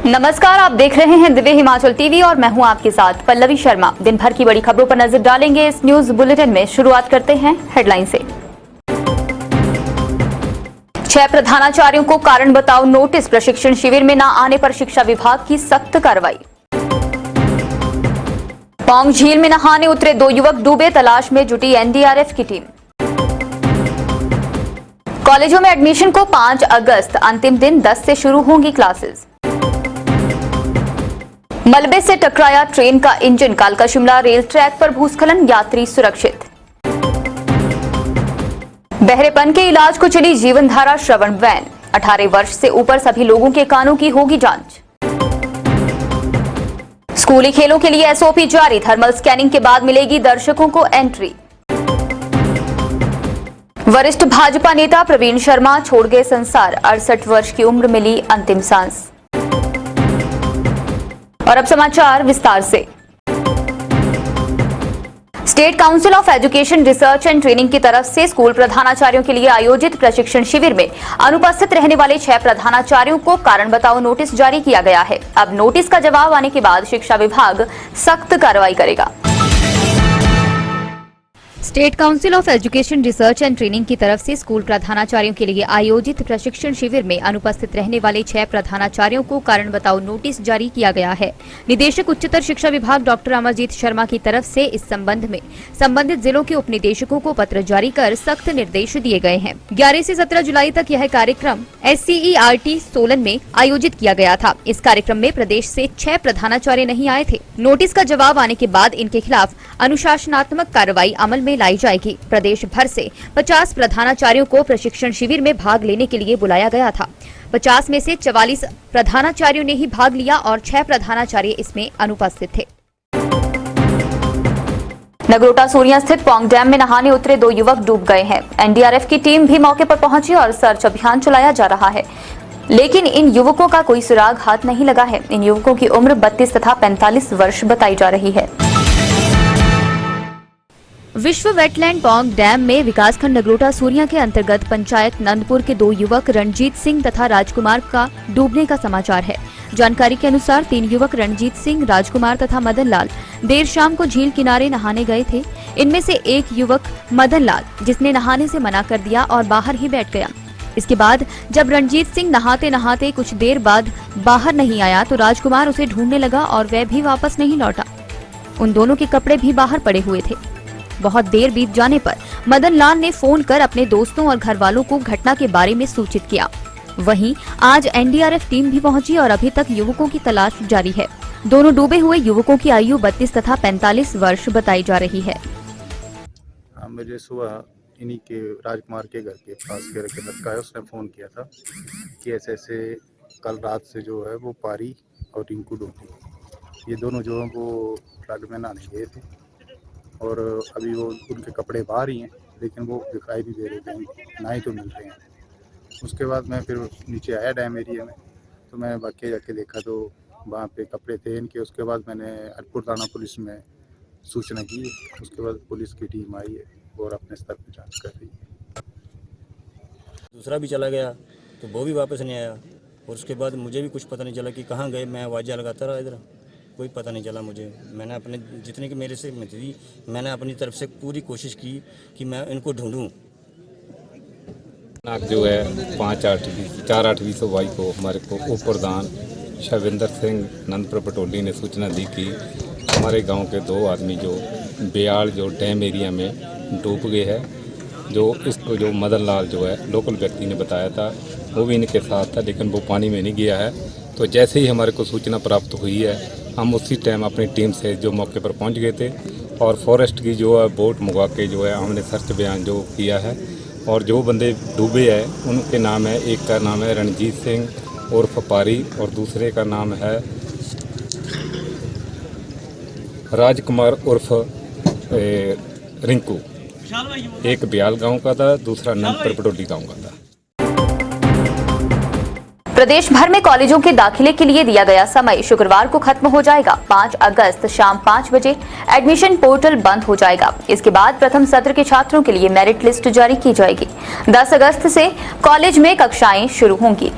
नमस्कार, आप देख रहे हैं दिव्य हिमाचल टीवी और मैं हूं आपके साथ पल्लवी शर्मा। दिन भर की बड़ी खबरों पर नजर डालेंगे इस न्यूज बुलेटिन में। शुरुआत करते हैं हेडलाइन से। 6 प्रधानाचार्यों को कारण बताओ नोटिस, प्रशिक्षण शिविर में न आने पर शिक्षा विभाग की सख्त कार्रवाई। पौंग झील में नहाने उतरे 2 युवक डूबे, तलाश में जुटी एनडीआरएफ की टीम। कॉलेजों में एडमिशन को 5 अगस्त अंतिम दिन, 10 से शुरू होंगी क्लासेस। मलबे से टकराया ट्रेन का इंजन, कालका शिमला रेल ट्रैक पर भूस्खलन, यात्री सुरक्षित। बहरेपन के इलाज को चली जीवनधारा श्रवण वैन, 18 वर्ष से ऊपर सभी लोगों के कानों की होगी जांच। स्कूली खेलों के लिए एसओपी जारी, थर्मल स्कैनिंग के बाद मिलेगी दर्शकों को एंट्री। वरिष्ठ भाजपा नेता प्रवीण शर्मा छोड़ गए संसार, 68 वर्ष की उम्र मिली अंतिम सांस। और अब समाचार विस्तार से। State council of education research and training की तरफ से स्कूल प्रधानाचार्यों के लिए आयोजित प्रशिक्षण शिविर में अनुपस्थित रहने वाले 6 प्रधानाचार्यों को कारण बताओ नोटिस जारी किया गया है। अब नोटिस का जवाब आने के बाद शिक्षा विभाग सख्त कार्रवाई करेगा। State council of education research and training की तरफ से स्कूल प्रधानाचार्यों के लिए आयोजित प्रशिक्षण शिविर में अनुपस्थित रहने वाले 6 प्रधानाचार्यों को कारण बताओ नोटिस जारी किया गया है। निदेशक उच्चतर शिक्षा विभाग डॉक्टर अमरजीत शर्मा की तरफ से इस संबंध में संबंधित जिलों के उप निदेशकों को पत्र जारी कर सख्त निर्देश दिए गए हैं। 11 से 17 जुलाई तक यह कार्यक्रम SCERT सोलन में आयोजित किया गया था। इस कार्यक्रम में प्रदेश से 6 प्रधानाचार्य नहीं आए थे। नोटिस का जवाब आने के बाद इनके खिलाफ अनुशासनात्मक कार्रवाई अमल में लाई जाएगी। प्रदेश भर से 50 प्रधानाचार्यों को प्रशिक्षण शिविर में भाग लेने के लिए बुलाया गया था। 50 में से 44 प्रधानाचार्यों ने ही भाग लिया और 6 प्रधानाचार्य इसमें अनुपस्थित थे। नगरोटा सूरियां स्थित पौंग डैम में नहाने उतरे 2 युवक डूब गए हैं। एनडीआरएफ की टीम भी मौके पर पहुंची और सर्च अभियान चलाया जा रहा है, लेकिन इन युवकों का कोई सुराग हाथ नहीं लगा है। इन युवकों की उम्र 32 तथा 45 वर्ष बताई जा रही है। विश्व वेटलैंड पौंग डैम में विकासखंड नगरोटा सूरियां के अंतर्गत पंचायत नंदपुर के 2 युवक रणजीत सिंह तथा राजकुमार का डूबने का समाचार है। जानकारी के अनुसार 3 युवक रणजीत सिंह, राजकुमार तथा मदन लाल देर शाम को झील किनारे नहाने गए थे। इनमें से एक युवक मदन लाल, जिसने नहाने से मना कर दिया और बाहर ही बैठ गया। इसके बाद जब रणजीत सिंह नहाते नहाते कुछ देर बाद बाहर नहीं आया तो राजकुमार उसे ढूंढने लगा और वह भी वापस नहीं लौटा। उन दोनों के कपड़े भी बाहर पड़े हुए थे। बहुत देर बीत जाने पर मदन लाल ने फोन कर अपने दोस्तों और घर वालों को घटना के बारे में सूचित किया। वहीं आज एनडीआरएफ टीम भी पहुंची और अभी तक युवकों की तलाश जारी है। दोनों डूबे हुए युवकों की आयु 32 तथा 45 वर्ष बताई जा रही है। मुझे सुबह इन्हीं के राजकुमार के घर के पास के लड़का है, उसने फ़ोन किया था कि ऐसे ऐसे कल रात से जो है वो पारी और रिंकू डूबी। ये दोनों जो हैं वो फ्लड में नहाने गए थे और अभी वो उनके कपड़े बाहर ही हैं, लेकिन वो दिखाई नहीं दे रहे कहीं, ना ही तो मिल रहे हैं। उसके बाद मैं फिर नीचे आया डैम एरिया में, तो मैंने बाकी जाके देखा तो वहाँ पे कपड़े थे इनके। उसके बाद मैंने अटपुर थाना पुलिस में सूचना की। उसके बाद पुलिस की टीम आई है और अपने स्तर पर जांच कर रही है। दूसरा भी चला गया तो वो भी वापस नहीं आया और उसके बाद मुझे भी कुछ पता नहीं चला कि कहाँ गए। मैं आवाज़ लगाता रहा, इधर कोई पता नहीं चला मुझे। मैंने अपने जितने की मेरे से थी, मैंने अपनी तरफ से पूरी कोशिश की कि मैं इनको ढूंढूं। जो है 4/8/2022 को हमारे को उप प्रधान शविंदर सिंह नंदपुर पटोली ने सूचना दी कि हमारे गांव के 2 आदमी जो बेयाल जो डैम एरिया में डूब गए हैं। जो इसको जो मदन लाल जो है लोकल व्यक्ति ने बताया था, वो भी इनके साथ था, लेकिन वो पानी में नहीं गया है। तो जैसे ही हमारे को सूचना प्राप्त हुई है, हम उसी टाइम अपनी टीम से जो मौके पर पहुंच गए थे और फॉरेस्ट की जो है बोट मंगवा के जो है हमने सर्च अभियान जो किया है। और जो बंदे डूबे हैं उनके नाम है, एक का नाम है रणजीत सिंह उर्फ पारी और दूसरे का नाम है राजकुमार उर्फ रिंकू। एक ब्याल गांव का था, दूसरा नंदपुर पटोली गांव का था। प्रदेश भर में कॉलेजों के दाखिले के लिए दिया गया समय शुक्रवार को खत्म हो जाएगा। 5 अगस्त शाम 5 बजे एडमिशन पोर्टल बंद हो जाएगा। इसके बाद प्रथम सत्र के छात्रों के लिए मेरिट लिस्ट जारी की जाएगी। 10 अगस्त से कॉलेज में कक्षाएं शुरू होंगी।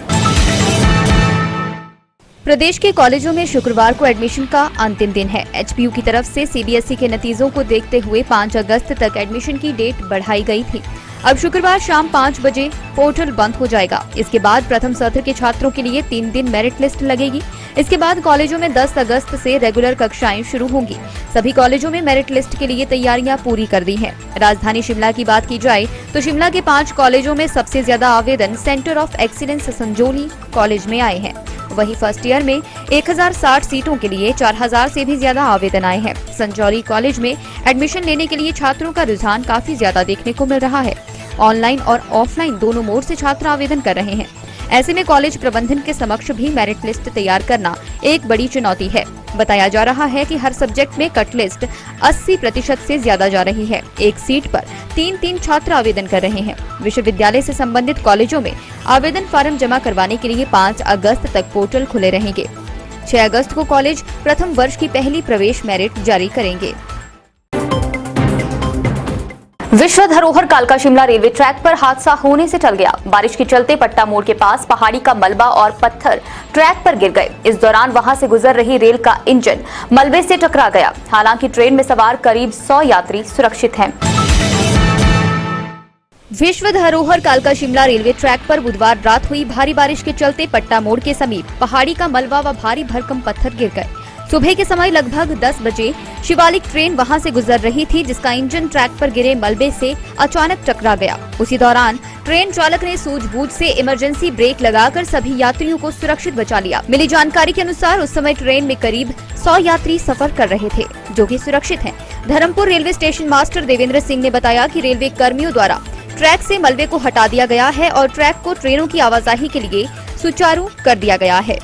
प्रदेश के कॉलेजों में शुक्रवार को एडमिशन का अंतिम दिन है। एचपीयू की तरफ से सीबीएसई के नतीजों को देखते हुए 5 अगस्त तक एडमिशन की डेट बढ़ाई गई थी। अब शुक्रवार शाम 5 बजे पोर्टल बंद हो जाएगा। इसके बाद प्रथम सत्र के छात्रों के लिए 3 दिन मेरिट लिस्ट लगेगी। इसके बाद कॉलेजों में 10 अगस्त से रेगुलर कक्षाएं शुरू होंगी। सभी कॉलेजों में मेरिट लिस्ट के लिए तैयारियां पूरी कर दी हैं। राजधानी शिमला की बात की जाए तो शिमला के 5 कॉलेजों में सबसे ज्यादा आवेदन centre of excellence Sanjauli college में आए हैं। वहीं फर्स्ट ईयर में 1060 सीटों के लिए 4000 से भी ज्यादा आवेदन आए हैं। संजौली कॉलेज में एडमिशन लेने के लिए छात्रों का रुझान काफी ज्यादा देखने को मिल रहा है। ऑनलाइन और ऑफलाइन दोनों मोड से छात्र आवेदन कर रहे हैं। ऐसे में कॉलेज प्रबंधन के समक्ष भी मेरिट लिस्ट तैयार करना एक बड़ी चुनौती है। बताया जा रहा है कि हर सब्जेक्ट में कट लिस्ट 80% से ज्यादा जा रही है। एक सीट पर 3 छात्र आवेदन कर रहे हैं। विश्वविद्यालय से संबंधित कॉलेजों में आवेदन फार्म जमा करवाने के लिए 5 अगस्त तक पोर्टल खुले रहेंगे। 6 अगस्त को कॉलेज प्रथम वर्ष की पहली प्रवेश मेरिट जारी करेंगे। विश्व धरोहर कालका शिमला रेलवे ट्रैक पर हादसा होने से टल गया। बारिश के चलते पट्टा मोड़ के पास पहाड़ी का मलबा और पत्थर ट्रैक पर गिर गए। इस दौरान वहां से गुजर रही रेल का इंजन मलबे से टकरा गया। हालांकि ट्रेन में सवार करीब 100 यात्री सुरक्षित हैं। विश्व धरोहर कालका शिमला रेलवे ट्रैक पर बुधवार रात हुई भारी बारिश के चलते पट्टा मोड़ के समीप पहाड़ी का मलबा व भारी भरकम पत्थर गिर गए। सुबह के समय लगभग 10 बजे शिवालिक ट्रेन वहां से गुजर रही थी, जिसका इंजन ट्रैक पर गिरे मलबे से अचानक टकरा गया। उसी दौरान ट्रेन चालक ने सूझबूझ से इमरजेंसी ब्रेक लगाकर सभी यात्रियों को सुरक्षित बचा लिया। मिली जानकारी के अनुसार उस समय ट्रेन में करीब 100 यात्री सफर कर रहे थे, जो कि सुरक्षित हैं। Dharampur railway station master Devendra Singh ने बताया कि रेलवे कर्मियों द्वारा ट्रैक से मलबे को हटा दिया गया है और ट्रैक को ट्रेनों की आवाजाही के लिए सुचारू कर दिया गया है।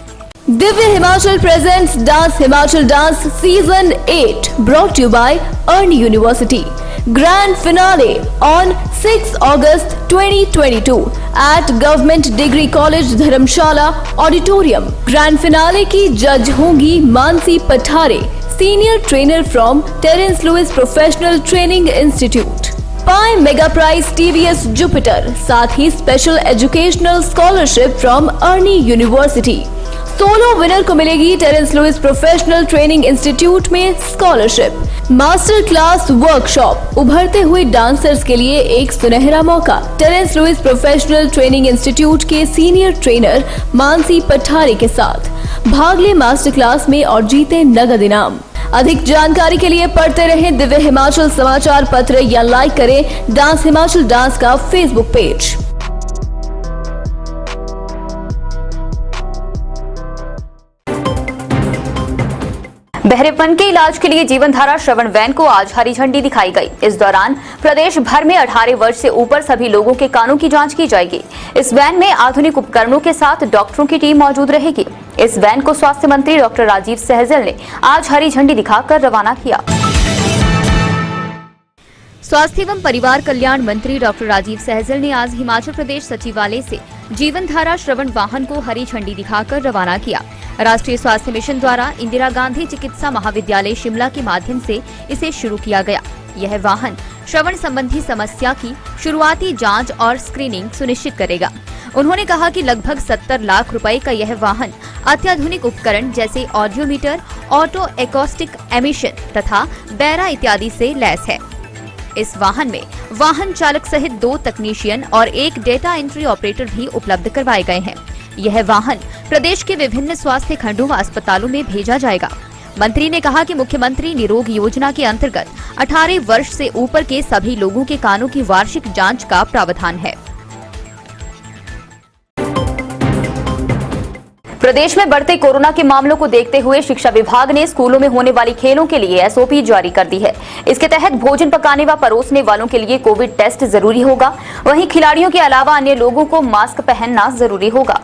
Divya Himachal presents dance Himachal dance season 8 brought you by earn university. Grand finale on 6 August 2022 at Government Degree College Dharamshala auditorium. Grand finale की जज होंगी Mansi Pathare, senior trainer from Terence Lewis professional training institute. पाए मेगा प्राइज टीवीएस जुपिटर, साथ ही special educational scholarship from Arni university. Solo winner को मिलेगी Terence Lewis professional training institute में scholarship. Master class workshop, उभरते हुए डांसर्स के लिए एक सुनहरा मौका। Terence Lewis professional training institute के सीनियर ट्रेनर मानसी पठारे के साथ भाग ले मास्टर क्लास में और जीते नगद इनाम। अधिक जानकारी के लिए पढ़ते रहें दिव्य हिमाचल समाचार पत्र या लाइक करें डांस हिमाचल डांस का फेसबुक पेज। बहरेपन के इलाज के लिए जीवन धारा श्रवण वैन को आज हरी झंडी दिखाई गई। इस दौरान प्रदेश भर में 18 वर्ष से ऊपर सभी लोगों के कानों की जांच की जाएगी। इस वैन में आधुनिक उपकरणों के साथ डॉक्टरों की टीम मौजूद रहेगी। इस वैन को स्वास्थ्य मंत्री डॉक्टर राजीव सहजल ने आज हरी झंडी दिखाकर रवाना किया। स्वास्थ्य एवं परिवार कल्याण मंत्री डॉक्टर राजीव सहजल ने आज हिमाचल प्रदेश सचिवालय से जीवन धारा श्रवण वाहन को हरी झंडी दिखाकर रवाना किया। राष्ट्रीय स्वास्थ्य मिशन द्वारा इंदिरा गांधी चिकित्सा महाविद्यालय शिमला के माध्यम से इसे शुरू किया गया। यह वाहन श्रवण संबंधी समस्या की शुरुआती जांच और स्क्रीनिंग सुनिश्चित करेगा। उन्होंने कहा कि लगभग 70 लाख रुपए का यह वाहन अत्याधुनिक उपकरण जैसे ऑडियोमीटर, ऑटो एकॉस्टिक एमिशन तथा बैरा इत्यादि से लैस है। इस वाहन में वाहन चालक सहित 2 तकनीशियन और 1 डेटा एंट्री ऑपरेटर भी उपलब्ध करवाए गए हैं। यह वाहन प्रदेश के विभिन्न स्वास्थ्य खंडों व अस्पतालों में भेजा जाएगा। मंत्री ने कहा कि मुख्यमंत्री निरोग योजना के अंतर्गत 18 वर्ष से ऊपर के सभी लोगों के कानों की वार्षिक जांच का प्रावधान है। प्रदेश में बढ़ते कोरोना के मामलों को देखते हुए शिक्षा विभाग ने स्कूलों में होने वाली खेलों के लिए एसओपी जारी कर दी है। इसके तहत भोजन पकाने व परोसने वालों के लिए कोविड टेस्ट जरूरी होगा। वहीं खिलाड़ियों के अलावा अन्य लोगों को मास्क पहनना जरूरी होगा।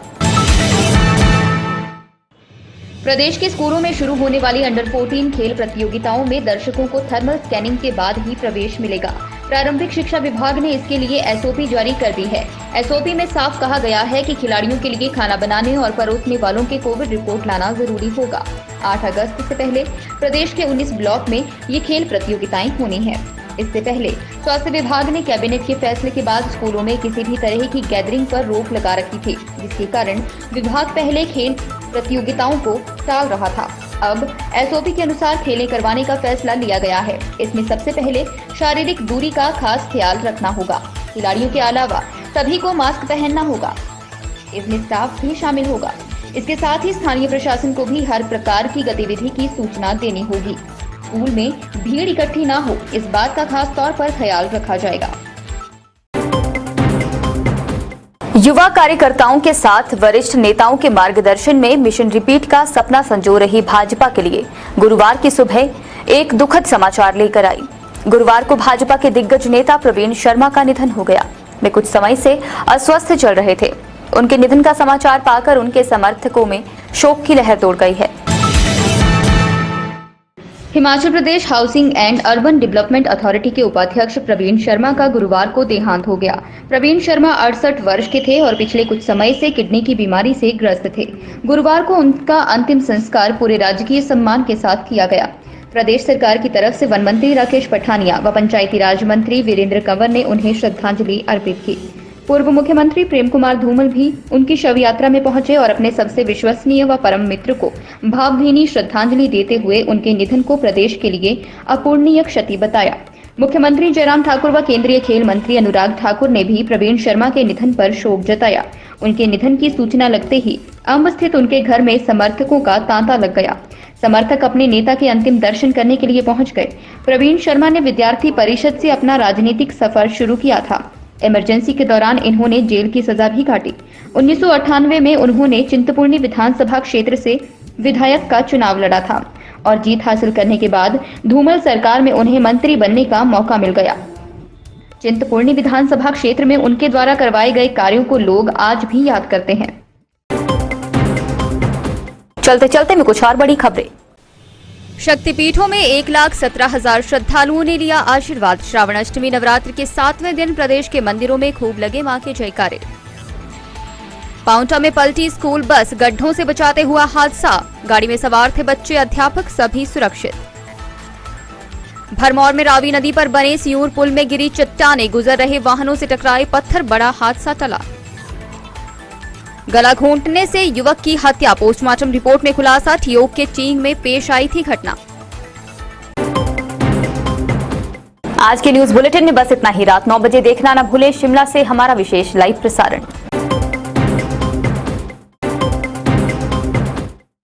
प्रदेश के स्कूलों में शुरू होने वाली अंडर 14 खेल प्रतियोगिताओं में दर्शकों को थर्मल स्कैनिंग के बाद ही प्रवेश मिलेगा। प्रारंभिक शिक्षा विभाग ने इसके लिए एसओपी जारी कर दी है। एसओपी में साफ कहा गया है कि खिलाड़ियों के लिए खाना बनाने और परोसने वालों के कोविड रिपोर्ट लाना जरूरी होगा। 8 अगस्त से पहले प्रदेश के 19 ब्लॉक में ये खेल प्रतियोगिताएं होनी है। इससे पहले स्वास्थ्य विभाग ने कैबिनेट के फैसले के बाद स्कूलों में किसी भी तरह की गैदरिंग पर रोक लगा रखी थी, जिसके कारण विभाग पहले खेल प्रतियोगिताओं को टाल रहा था। अब एसओपी के अनुसार खेलें करवाने का फैसला लिया गया है। इसमें सबसे पहले शारीरिक दूरी का खास ख्याल रखना होगा। खिलाड़ियों के अलावा सभी को मास्क पहनना होगा। इसमें स्टाफ भी शामिल होगा। इसके साथ ही स्थानीय प्रशासन को भी हर प्रकार की गतिविधि की सूचना देनी होगी। स्कूल में भीड़ इकट्ठी ना हो, इस बात का खास तौर पर ख्याल रखा जाएगा। युवा कार्यकर्ताओं के साथ वरिष्ठ नेताओं के मार्गदर्शन में मिशन रिपीट का सपना संजो रही भाजपा के लिए गुरुवार की सुबह एक दुखद समाचार लेकर आई। गुरुवार को भाजपा के दिग्गज नेता प्रवीण शर्मा का निधन हो गया। वे कुछ समय से अस्वस्थ चल रहे थे। उनके निधन का समाचार पाकर उनके समर्थकों में शोक की लहर दौड़ गई है। Himachal Pradesh housing and urban development authority के उपाध्यक्ष प्रवीण शर्मा का गुरुवार को देहांत हो गया। प्रवीण शर्मा 68 वर्ष के थे और पिछले कुछ समय से किडनी की बीमारी से ग्रस्त थे। गुरुवार को उनका अंतिम संस्कार पूरे राजकीय सम्मान के साथ किया गया। प्रदेश सरकार की तरफ से वन मंत्री राकेश पठानिया व पंचायती राज मंत्री वीरेंद्र कंवर ने उन्हें श्रद्धांजलि अर्पित की। पूर्व मुख्यमंत्री प्रेम कुमार धूमल भी उनकी शव यात्रा में पहुंचे और अपने सबसे विश्वसनीय व परम मित्र को भावभीनी श्रद्धांजलि देते हुए उनके निधन को प्रदेश के लिए अपूरणीय क्षति बताया। मुख्यमंत्री जयराम ठाकुर व केंद्रीय खेल मंत्री अनुराग ठाकुर ने भी प्रवीण शर्मा के निधन पर शोक जताया। उनके निधन की सूचना लगते ही अंब स्थित उनके घर में समर्थकों का तांता लग गया। समर्थक अपने नेता के अंतिम दर्शन करने के लिए पहुंच गए। प्रवीण शर्मा ने विद्यार्थी परिषद से अपना राजनीतिक सफर शुरू किया था। इमरजेंसी के दौरान इन्होंने जेल की सजा भी काटी। 1998 में उन्होंने चिंतपूर्णी विधानसभा क्षेत्र से विधायक का चुनाव लड़ा था और जीत हासिल करने के बाद धूमल सरकार में उन्हें मंत्री बनने का मौका मिल गया। चिंतपूर्णी विधानसभा क्षेत्र में उनके द्वारा करवाए गए कार्यों को लोग आज भी याद करते हैं। चलते चलते में कुछ और बड़ी खबरें। शक्तिपीठों में 1,17,000 श्रद्धालुओं ने लिया आशीर्वाद। श्रावण अष्टमी नवरात्र के 7वें दिन प्रदेश के मंदिरों में खूब लगे मां के जयकारे। पांवटा में पलटी स्कूल बस, गड्ढों से बचाते हुआ हादसा। गाड़ी में सवार थे बच्चे, अध्यापक सभी सुरक्षित। भरमौर में रावी नदी पर बने सियूर पुल में गिरी चट्टानें, गुजर रहे वाहनों से टकराए पत्थर, बड़ा हादसा टला। गला घोंटने से युवक की हत्या, पोस्टमार्टम रिपोर्ट में खुलासा। ठियोग के चींग में पेश आई थी घटना। आज के न्यूज बुलेटिन में बस इतना ही। रात 9 बजे देखना न भूलें शिमला से हमारा विशेष लाइव प्रसारण।